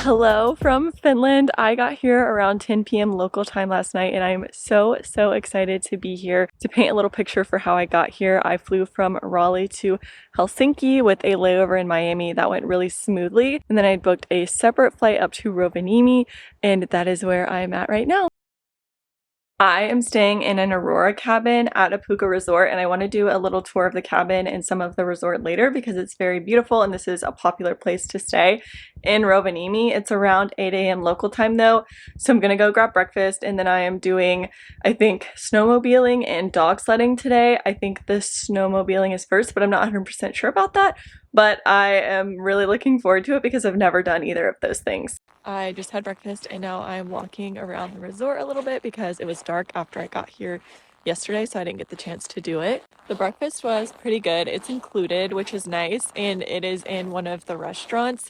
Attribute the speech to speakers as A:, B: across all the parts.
A: Hello from Finland. I got here around 10 p.m. local time last night and I'm so excited to be here. To paint a little picture for how I got here, I flew from Raleigh to Helsinki with a layover in Miami that went really smoothly, and then I booked a separate flight up to Rovaniemi, and that is where I'm at right now. I am staying in an Aurora Cabin at Apukka Resort, and I want to do a little tour of the cabin and some of the resort later because it's very beautiful and this is a popular place to stay in Rovaniemi. It's around 8 a.m. local time though, so I'm gonna go grab breakfast, and then I am doing, I think, snowmobiling and dog sledding today. I think the snowmobiling is first, but I'm not 100% sure about that. But I am really looking forward to it because I've never done either of those things. I just had breakfast and now I'm walking around the resort a little bit because it was dark after I got here yesterday, so I didn't get the chance to do it. The breakfast was pretty good. It's included, which is nice, and it is in one of the restaurants.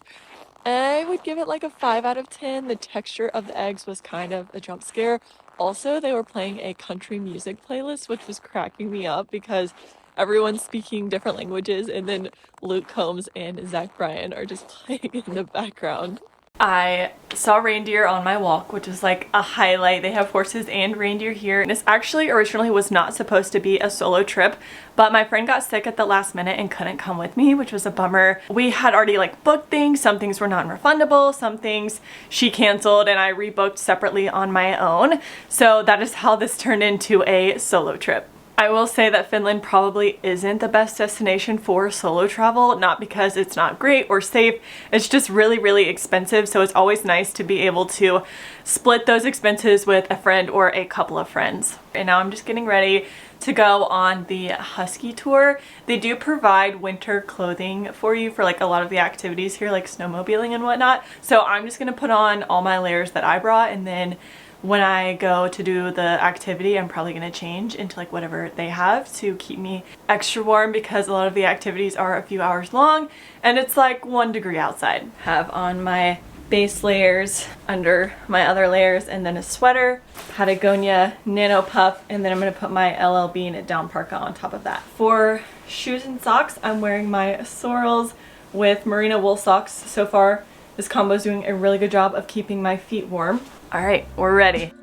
A: I would give it like a 5 out of 10. The texture of the eggs was kind of a jump scare. Also, they were playing a country music playlist, which was cracking me up because everyone's speaking different languages, and then Luke Combs and Zach Bryan are just playing in the background. I saw reindeer on my walk, which is like a highlight. They have horses and reindeer here. And this actually originally was not supposed to be a solo trip, but my friend got sick at the last minute and couldn't come with me, which was a bummer. We had already like booked things. Some things were non-refundable, some things she canceled, and I rebooked separately on my own. So that is how this turned into a solo trip. I will say that Finland probably isn't the best destination for solo travel, not because it's not great or safe, it's just really expensive, so it's always nice to be able to split those expenses with a friend or a couple of friends. And now I'm just getting ready to go on the husky tour. They do provide winter clothing for you for like a lot of the activities here, like snowmobiling and whatnot, so I'm just gonna put on all my layers that I brought, and then when I go to do the activity, I'm probably gonna change into like whatever they have to keep me extra warm because a lot of the activities are a few hours long and it's like 1 degree outside. Have on my base layers under my other layers, and then a sweater, Patagonia Nano Puff, and then I'm gonna put my LL Bean down parka on top of that. For shoes and socks, I'm wearing my Sorels with merino wool socks. So far, this combo is doing a really good job of keeping my feet warm. All right, we're ready.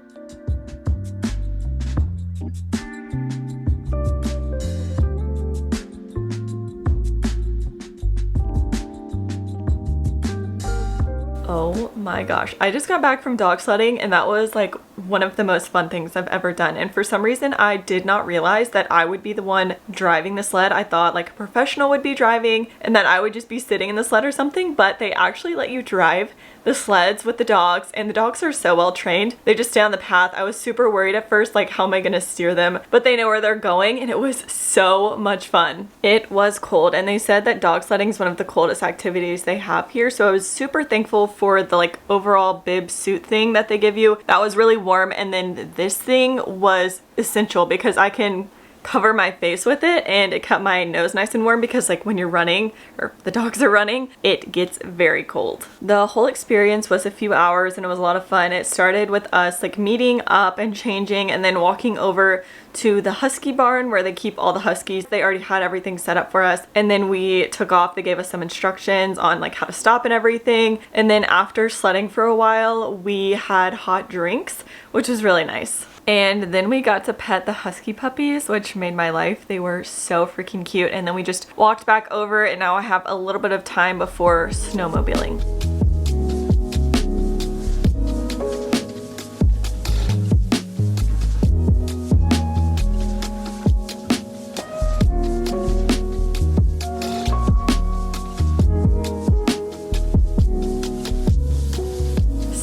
A: Oh my gosh, I just got back from dog sledding and that was like one of the most fun things I've ever done, and for some reason I did not realize that I would be the one driving the sled. I thought like a professional would be driving and that I would just be sitting in the sled or something, but they actually let you drive the sleds with the dogs, and the dogs are so well trained. They just stay on the path. I was super worried at first, like how am I gonna steer them, but they know where they're going, and it was so much fun. It was cold, and they said that dog sledding is one of the coldest activities they have here, so I was super thankful for the like overall bib suit thing that they give you. That was really warm, and then this thing was essential because I can cover my face with it, and it kept my nose nice and warm because like when you're running or the dogs are running, it gets very cold. The whole experience was a few hours and it was a lot of fun. It started with us like meeting up and changing and then walking over to the husky barn where they keep all the huskies. They already had everything set up for us, and then we took off. They gave us some instructions on like how to stop and everything, and then after sledding for a while we had hot drinks, which was really nice. And then we got to pet the husky puppies, which made my life. They were so freaking cute. And then we just walked back over, and now I have a little bit of time before snowmobiling.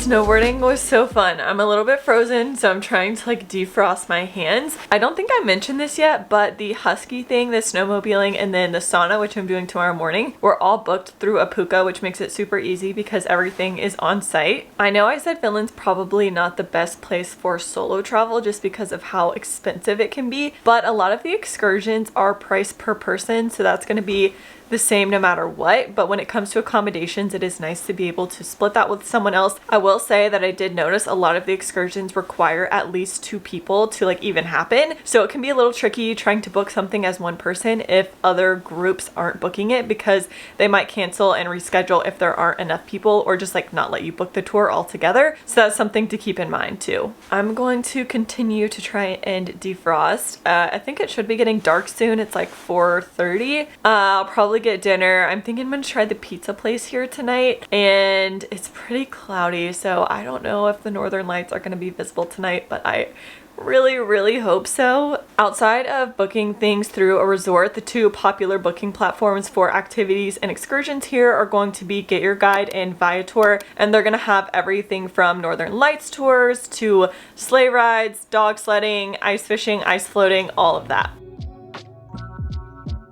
A: Snowboarding was so fun. I'm a little bit frozen, so I'm trying to like defrost my hands. I don't think I mentioned this yet, but the husky thing, the snowmobiling, and then the sauna, which I'm doing tomorrow morning, were all booked through Apukka, which makes it super easy because everything is on site. I know I said Finland's probably not the best place for solo travel just because of how expensive it can be, but a lot of the excursions are priced per person, so that's going to be the same no matter what, but when it comes to accommodations, it is nice to be able to split that with someone else. I will say that I did notice a lot of the excursions require at least 2 people to like even happen, so it can be a little tricky trying to book something as one person if other groups aren't booking it, because they might cancel and reschedule if there aren't enough people, or just like not let you book the tour altogether. So that's something to keep in mind too. I'm going to continue to try and defrost. I think it should be getting dark soon. It's like 4:30. I'll probably get dinner. I'm thinking I'm gonna try the pizza place here tonight, and it's pretty cloudy, so I don't know if the northern lights are gonna be visible tonight, but I really hope so. Outside of booking things through a resort, the 2 popular booking platforms for activities and excursions here are going to be Get Your Guide and Viator, and they're gonna have everything from Northern Lights tours to sleigh rides, dog sledding, ice fishing, ice floating, all of that.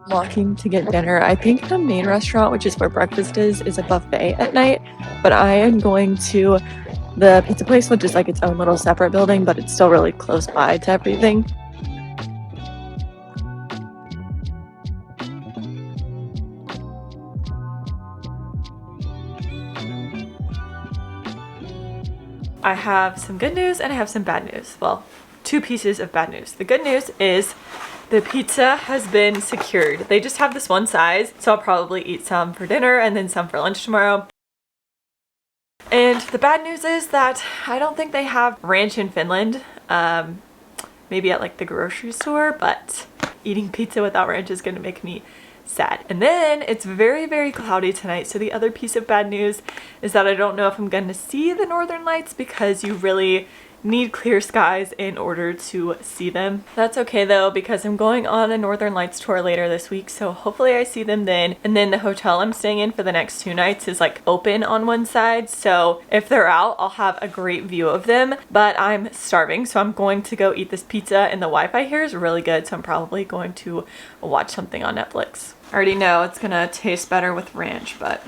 A: Walking to get dinner. I think the main restaurant, which is where breakfast is a buffet at night, but I am going to the pizza place, which is like its own little separate building, but it's still really close by to everything. I have some good news and I have some bad news. Well, 2 pieces of bad news. The good news is the pizza has been secured. They just have this one size, so I'll probably eat some for dinner and then some for lunch tomorrow. And the bad news is that I don't think they have ranch in Finland. Maybe at like the grocery store, but eating pizza without ranch is gonna make me sad. And then it's very cloudy tonight, so the other piece of bad news is that I don't know if I'm gonna see the northern lights, because you really need clear skies in order to see them. That's okay though, because I'm going on a Northern Lights tour later this week, so hopefully I see them then. And then the hotel I'm staying in for the next 2 nights is like open on one side, so if they're out, I'll have a great view of them. But I'm starving, so I'm going to go eat this pizza, and the Wi-Fi here is really good, so I'm probably going to watch something on Netflix. I already know it's gonna taste better with ranch, but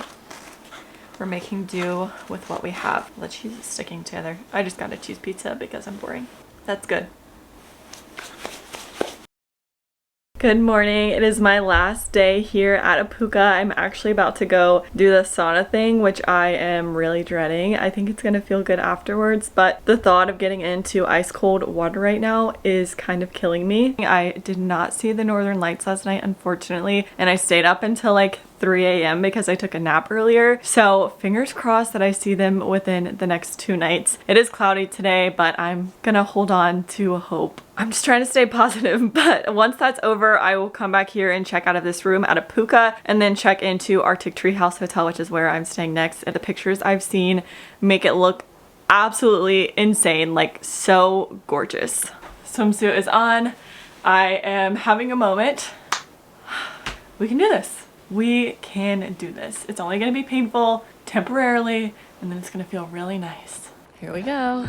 A: we're making do with what we have. The cheese is sticking together. I just got a cheese pizza because I'm boring. That's good. Good morning. It is my last day here at Apukka. I'm actually about to go do the sauna thing, which I am really dreading. I think it's gonna feel good afterwards, but the thought of getting into ice cold water right now is kind of killing me. I did not see the northern lights last night, unfortunately, and I stayed up until like 3 a.m. because I took a nap earlier. So fingers crossed that I see them within the next 2 nights. It is cloudy today, but I'm gonna hold on to hope. I'm just trying to stay positive, but once that's over, I will come back here and check out of this room at Apukka and then check into Arctic TreeHouse Hotel, which is where I'm staying next. And the pictures I've seen make it look absolutely insane, like so gorgeous. Swimsuit is on. I am having a moment. We can do this. We can do this. It's only going to be painful temporarily, and then it's going to feel really nice. Here we go.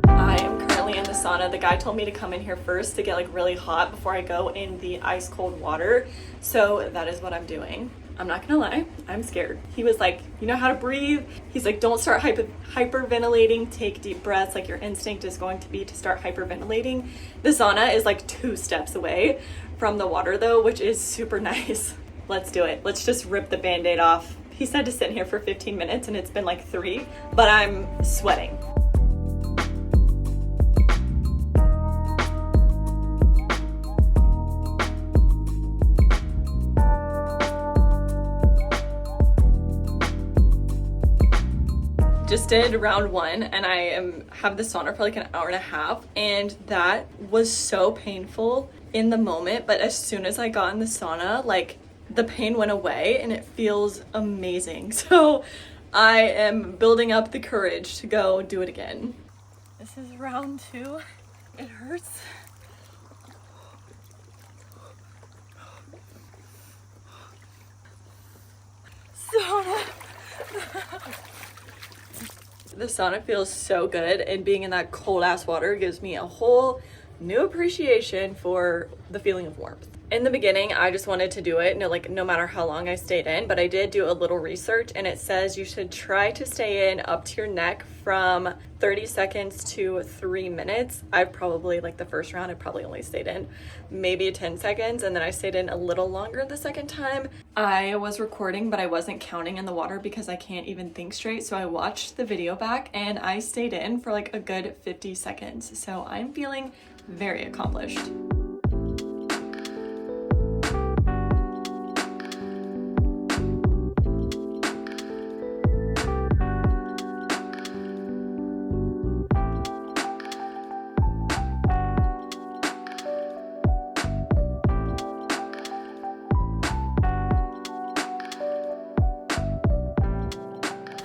A: I am currently in the sauna. The guy told me to come in here first to get like really hot before I go in the ice cold water. So that is what I'm doing. I'm not gonna lie, I'm scared. He was like, you know how to breathe? He's like, don't start hyperventilating, take deep breaths. Like your instinct is going to be to start hyperventilating. The sauna is like 2 steps away from the water though, which is super nice. Let's do it. Let's just rip the band-aid off. He said to sit here for 15 minutes and it's been like 3, but I'm sweating. Just did round 1 and I have the sauna for like an hour and a half, and that was so painful in the moment, but as soon as I got in the sauna, like the pain went away and it feels amazing. So I am building up the courage to go do it again. This is round 2. It hurts. Sauna. The sauna feels so good, and being in that cold ass water gives me a whole new appreciation for the feeling of warmth. In the beginning, I just wanted to do it, no matter how long I stayed in, but I did do a little research, and it says you should try to stay in up to your neck from 30 seconds to 3 minutes. I've probably, the first round, I probably only stayed in maybe 10 seconds, and then I stayed in a little longer the second time. I was recording, but I wasn't counting in the water because I can't even think straight, so I watched the video back, and I stayed in for a good 50 seconds. So I'm feeling very accomplished.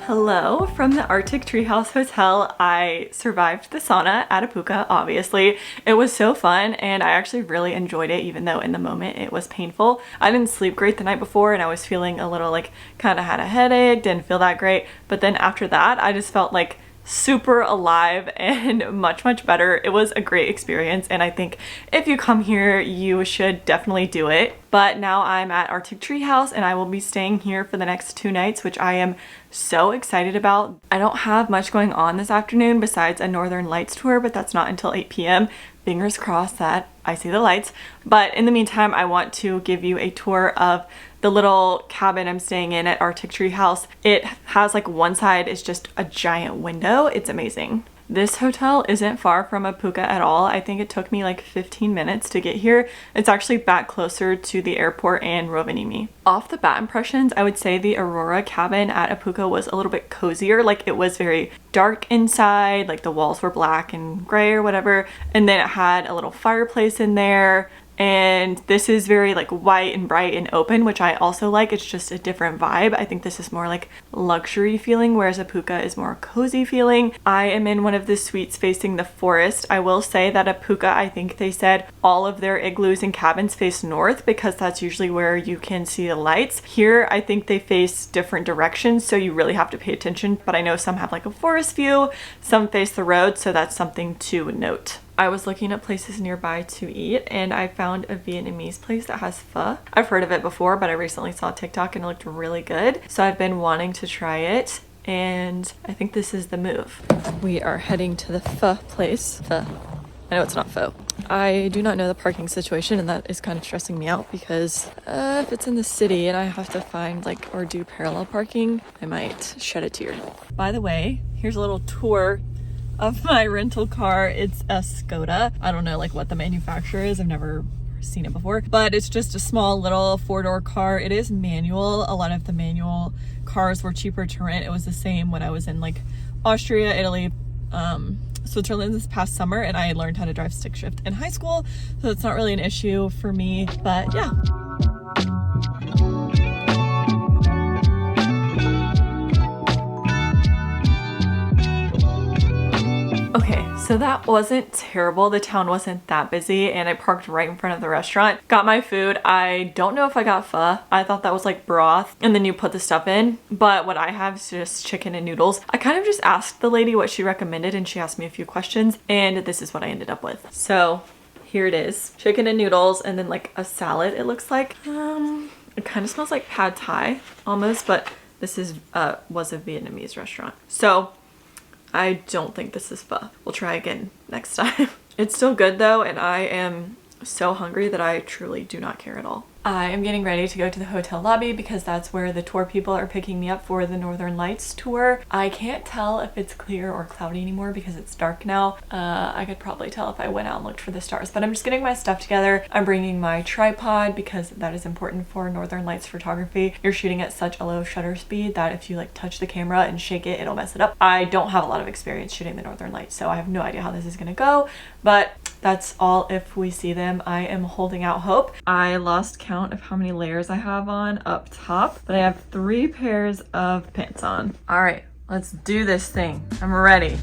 A: Hello from the Arctic TreeHouse Hotel. I survived the sauna at Apukka, obviously. It was so fun and I actually really enjoyed it, even though in the moment it was painful. I didn't sleep great the night before and I was feeling a little kind of had a headache, didn't feel that great. But then after that, I just felt super alive and much better. It was a great experience and I think if you come here you should definitely do it. But now I'm at Arctic TreeHouse and I will be staying here for the next 2 nights, which I am so excited about. I don't have much going on this afternoon besides a Northern Lights tour, but that's not until 8 p.m. Fingers crossed that I see the lights. But in the meantime, I want to give you a tour of the little cabin I'm staying in at Arctic TreeHouse. It has one side is just a giant window. It's amazing. This hotel isn't far from Apukka at all. I think it took me 15 minutes to get here. It's actually back closer to the airport and Rovaniemi. Off the bat impressions, I would say the Aurora Cabin at Apukka was a little bit cozier. It was very dark inside, the walls were black and gray or whatever. And then it had a little fireplace in there. And this is very white and bright and open, which I also like. It's just a different vibe. I think this is more luxury feeling, whereas Apukka is more cozy feeling. I am in one of the suites facing the forest. I will say that Apukka, I think they said all of their igloos and cabins face north because that's usually where you can see the lights. Here, I think they face different directions, so you really have to pay attention. But I know some have a forest view, some face the road, so that's something to note. I was looking at places nearby to eat and I found a Vietnamese place that has pho. I've heard of it before, but I recently saw TikTok and it looked really good. So I've been wanting to try it and I think this is the move. We are heading to the pho place. Pho. I know it's not pho. I do not know the parking situation and that is kind of stressing me out because if it's in the city and I have to find or do parallel parking, I might shed a tear. By the way, here's a little tour of my rental car. It's a Skoda. I don't know what the manufacturer is. I've never seen it before, but it's just a small little 4-door car. It is manual. A lot of the manual cars were cheaper to rent. It was the same when I was in Austria, Italy, Switzerland this past summer, and I learned how to drive stick shift in high school, so it's not really an issue for me, but yeah. Okay, so that wasn't terrible. The town wasn't that busy and I parked right in front of the restaurant. Got my food. I don't know if I got pho. I thought that was broth and then you put the stuff in, but what I have is just chicken and noodles. I kind of just asked the lady what she recommended and she asked me a few questions and this is what I ended up with. So here it is. Chicken and noodles and then a salad it looks like. It kind of smells like pad thai almost, but this is was a Vietnamese restaurant. So I don't think this is pho. We'll try again next time. It's still good though, and I am so hungry that I truly do not care at all. I am getting ready to go to the hotel lobby because that's where the tour people are picking me up for the Northern Lights tour. I can't tell if it's clear or cloudy anymore because it's dark now. I could probably tell if I went out and looked for the stars, but I'm just getting my stuff together. I'm bringing my tripod because that is important for Northern Lights photography. You're shooting at such a low shutter speed that if you touch the camera and shake it, it'll mess it up. I don't have a lot of experience shooting the Northern Lights, so I have no idea how this is gonna go, but that's all if we see them. I am holding out hope. I lost count of how many layers I have on up top, but I have 3 pairs of pants on. All right, let's do this thing. I'm ready.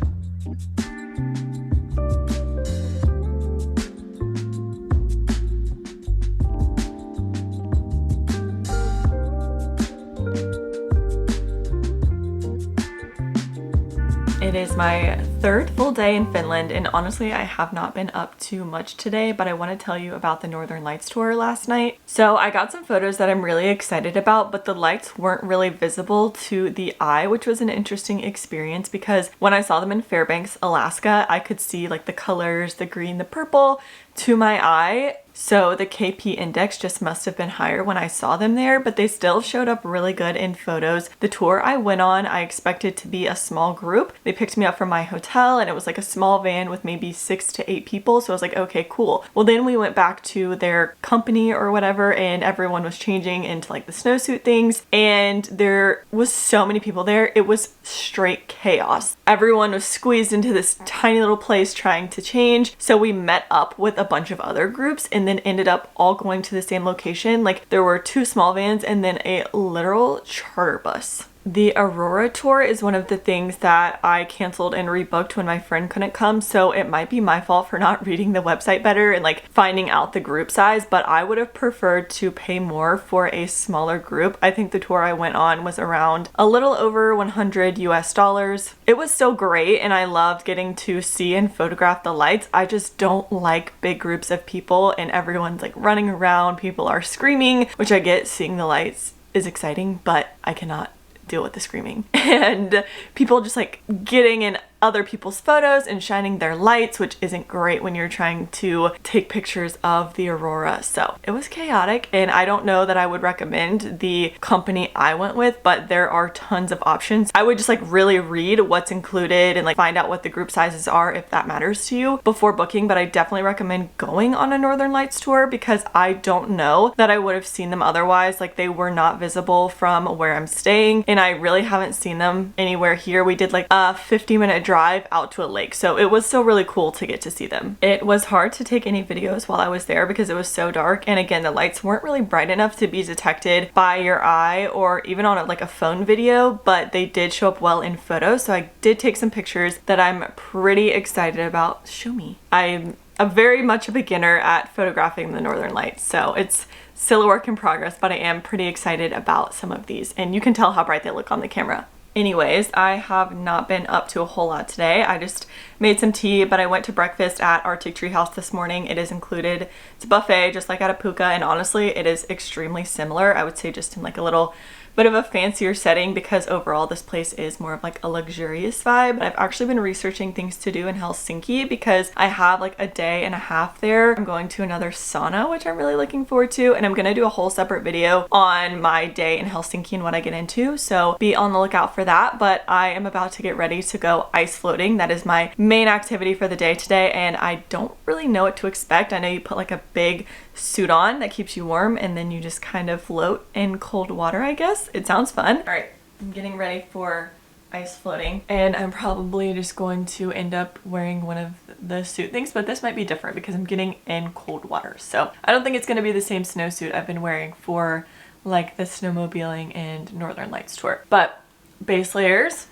A: It is my third full day in Finland, and honestly I have not been up to much today, but I want to tell you about the Northern Lights tour last night. So I got some photos that I'm really excited about, but the lights weren't really visible to the eye, which was an interesting experience because when I saw them in Fairbanks, Alaska, I could see like the colors, the green, the purple to my eye. So the KP index just must have been higher when I saw them there, but they still showed up really good in photos. The tour I went on, I expected to be a small group. They picked me up from my hotel and it was like a small van with maybe 6 to 8 people. So I was like, okay, cool. Well, then we went back to their company or whatever and everyone was changing into like the snowsuit things and there was so many people there. It was straight chaos. Everyone was squeezed into this tiny little place trying to change. So we met up with a bunch of other groups and then ended up all going to the same location. Like there were 2 small vans and then a literal charter bus. The Aurora tour is one of the things that I canceled and rebooked when my friend couldn't come, so it might be my fault for not reading the website better and like finding out the group size, but I would have preferred to pay more for a smaller group. I think the tour I went on was around a little over $100 US. It was still great and I loved getting to see and photograph the lights. I just don't like big groups of people and everyone's like running around, people are screaming, which I get, seeing the lights is exciting, but I cannot deal with the screaming and people just like getting in other people's photos and shining their lights, which isn't great when you're trying to take pictures of the aurora. So it was chaotic and I don't know that I would recommend the company I went with, but there are tons of options. I would just like really read what's included and like find out what the group sizes are if that matters to you before booking, but I definitely recommend going on a Northern Lights tour because I don't know that I would have seen them otherwise. Like they were not visible from where I'm staying and I really haven't seen them anywhere here. We did like a 50-minute drive out to a lake, so it was still really cool to get to see them. It was hard to take any videos while I was there because it was so dark, and again the lights weren't really bright enough to be detected by your eye or even on like a phone video, but they did show up well in photos, so I did take some pictures that I'm pretty excited about. Show me. I'm very much a beginner at photographing the Northern Lights, so it's still a work in progress, but I am pretty excited about some of these and you can tell how bright they look on the camera. Anyways, I have not been up to a whole lot today. I just made some tea, but I went to breakfast at Arctic TreeHouse this morning. It is included. It's a buffet just like at Apukka, and honestly it is extremely similar. I would say just in like a little bit of a fancier setting because overall this place is more of like a luxurious vibe. I've actually been researching things to do in Helsinki because I have like a day and a half there. I'm going to another sauna, which I'm really looking forward to, and I'm gonna do a whole separate video on my day in Helsinki and what I get into, so be on the lookout for that. But I am about to get ready to go ice floating. That is my main activity for the day today, and I don't really know what to expect. I know you put like a big suit on that keeps you warm and then you just kind of float in cold water, I guess. It sounds fun. All right, I'm getting ready for ice floating and I'm probably just going to end up wearing one of the suit things, but this might be different because I'm getting in cold water. So I don't think it's going to be the same snowsuit I've been wearing for like the snowmobiling and Northern Lights tour. But base layers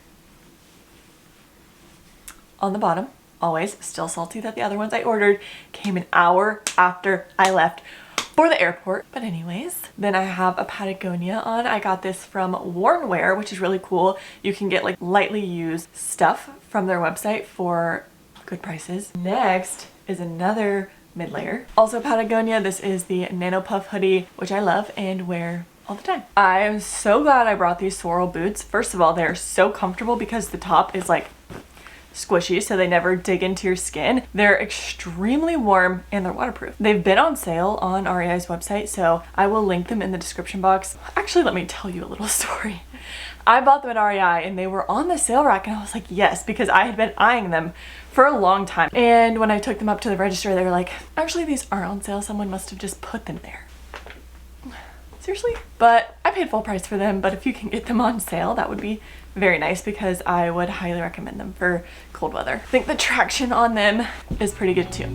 A: on the bottom. Always still salty that the other ones I ordered came an hour after I left for the airport. But anyways, then I have a Patagonia on. I got this from Warmwear, which is really cool. You can get like lightly used stuff from their website for good prices. Next is another mid layer. Also Patagonia. This is the Nano Puff hoodie, which I love and wear all the time. I am so glad I brought these swirl boots. First of all, they're so comfortable because the top is like squishy so they never dig into your skin. They're extremely warm and they're waterproof. They've been on sale on REI's website, so I will link them in the description box. Actually, let me tell you a little story. I bought them at REI and they were on the sale rack and I was like, yes, because I had been eyeing them for a long time. And when I took them up to the register, they were like, actually these are on sale. Someone must have just put them there. Seriously? But I paid full price for them, but if you can get them on sale, that would be very nice because I would highly recommend them for cold weather. I think the traction on them is pretty good too.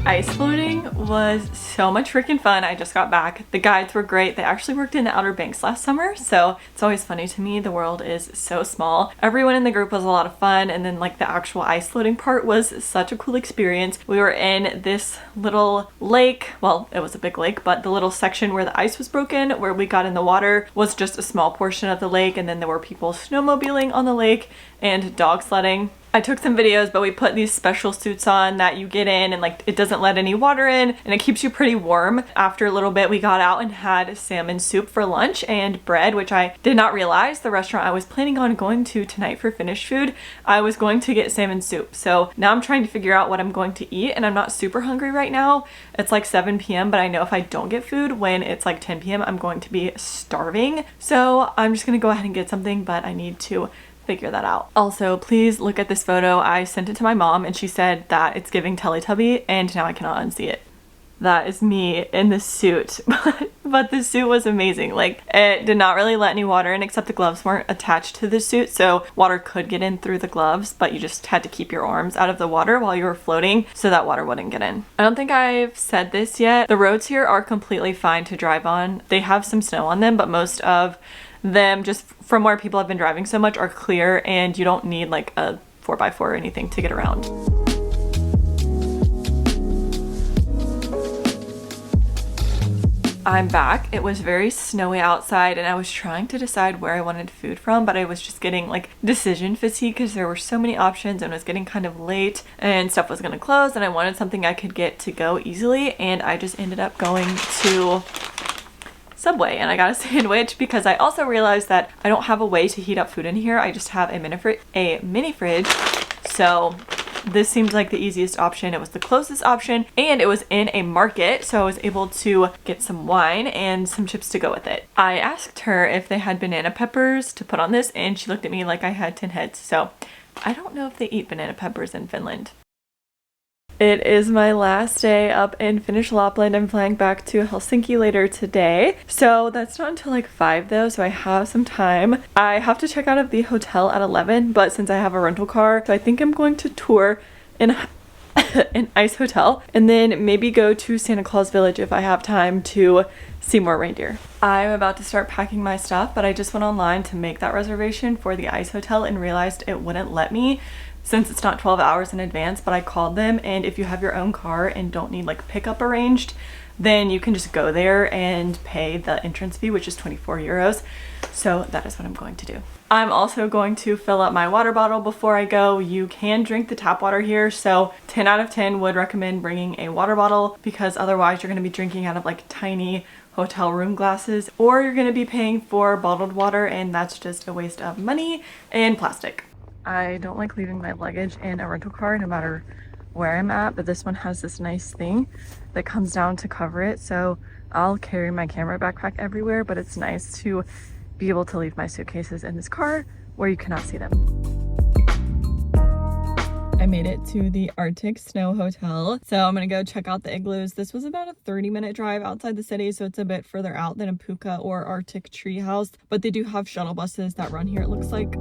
A: Ice floating was so much freaking fun. I just got back. The guides were great. They actually worked in the Outer Banks last summer, so it's always funny to me. The world is so small. Everyone in the group was a lot of fun, and then like the actual ice floating part was such a cool experience. We were in this little lake. Well, it was a big lake, but the little section where the ice was broken, where we got in the water, was just a small portion of the lake, and then there were people snowmobiling on the lake and dog sledding. I took some videos, but we put these special suits on that you get in and like it doesn't let any water in and it keeps you pretty warm. After a little bit, we got out and had salmon soup for lunch and bread, which I did not realize the restaurant I was planning on going to tonight for finished food, I was going to get salmon soup. So now I'm trying to figure out what I'm going to eat, and I'm not super hungry right now. It's like 7 p.m., but I know if I don't get food when it's like 10 p.m., I'm going to be starving. So I'm just gonna go ahead and get something, but I need to figure that out. Also, please look at this photo. I sent it to my mom and she said that it's giving Teletubby, and now I cannot unsee it. That is me in the suit, but the suit was amazing. Like, it did not really let any water in, except the gloves weren't attached to the suit, so water could get in through the gloves, but you just had to keep your arms out of the water while you were floating so that water wouldn't get in. I don't think I've said this yet. The roads here are completely fine to drive on. They have some snow on them, but most of them, just from where people have been driving so much, are clear, and you don't need like a 4x4 or anything to get around. I'm back. It was very snowy outside and I was trying to decide where I wanted food from, but I was just getting like decision fatigue because there were so many options and it was getting kind of late and stuff was gonna close, and I wanted something I could get to go easily, and I just ended up going to Subway and I got a sandwich because I also realized that I don't have a way to heat up food in here. I just have a mini fridge. So this seems like the easiest option. It was the closest option, and it was in a market, so I was able to get some wine and some chips to go with it. I asked her if they had banana peppers to put on this, and she looked at me like I had 10 heads. So I don't know if they eat banana peppers in Finland. It is my last day up in Finnish Lapland. I'm flying back to Helsinki later today. So that's not until like 5 though, so I have some time. I have to check out of the hotel at 11, but since I have a rental car, so I think I'm going to tour in an ice hotel and then maybe go to Santa Claus Village if I have time to see more reindeer. I'm about to start packing my stuff, but I just went online to make that reservation for the ice hotel and realized it wouldn't let me since it's not 12 hours in advance. But I called them, and if you have your own car and don't need like pickup arranged, then you can just go there and pay the entrance fee, which is 24 euros. So that is what I'm going to do. I'm also going to fill up my water bottle before I go. You can drink the tap water here, so 10 out of 10 would recommend bringing a water bottle, because otherwise you're going to be drinking out of like tiny hotel room glasses, or you're going to be paying for bottled water, and that's just a waste of money and plastic. I don't like leaving my luggage in a rental car no matter where I'm at, but this one has this nice thing that comes down to cover it, so I'll carry my camera backpack everywhere, but it's nice to be able to leave my suitcases in this car where you cannot see them. I made it to the Arctic SnowHotel, so I'm gonna go check out the igloos. This was about a 30-minute drive outside the city, so it's a bit further out than Apukka or Arctic TreeHouse, but they do have shuttle buses that run here, it looks like.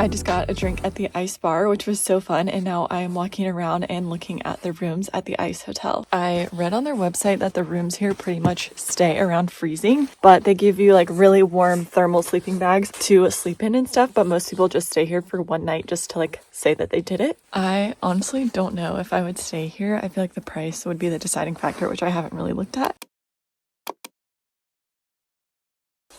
A: I just got a drink at the ice bar, which was so fun, and now I am walking around and looking at the rooms at the ice hotel. I read on their website that the rooms here pretty much stay around freezing, but they give you like really warm thermal sleeping bags to sleep in and stuff, but most people just stay here for one night just to like say that they did it. I honestly don't know if I would stay here. I feel like the price would be the deciding factor, which I haven't really looked at.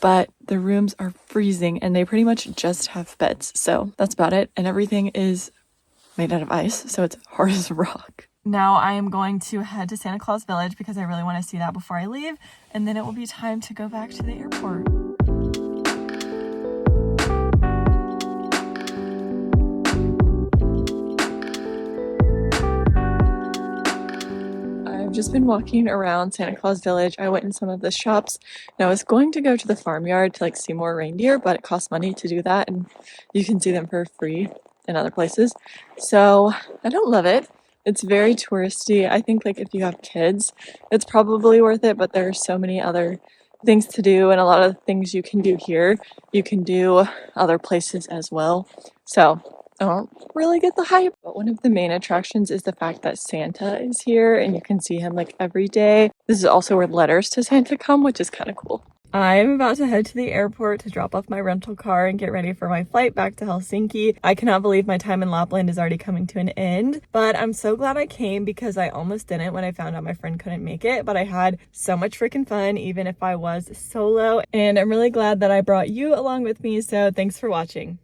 A: But the rooms are freezing and they pretty much just have beds. So that's about it. And everything is made out of ice, so it's hard as rock. Now I am going to head to Santa Claus Village because I really want to see that before I leave. And then it will be time to go back to the airport. I've just been walking around Santa Claus Village. I went in some of the shops and I was going to go to the farmyard to like see more reindeer, but it costs money to do that and you can see them for free in other places. So I don't love it. It's very touristy. I think like if you have kids, it's probably worth it, but there are so many other things to do, and a lot of the things you can do here, you can do other places as well. So I don't really get the hype, but one of the main attractions is the fact that Santa is here and you can see him like every day. This is also where letters to Santa come, which is kind of cool. I'm about to head to the airport to drop off my rental car and get ready for my flight back to Helsinki. I cannot believe my time in Lapland is already coming to an end, but I'm so glad I came because I almost didn't when I found out my friend couldn't make it, but I had so much freaking fun even if I was solo, and I'm really glad that I brought you along with me, so thanks for watching.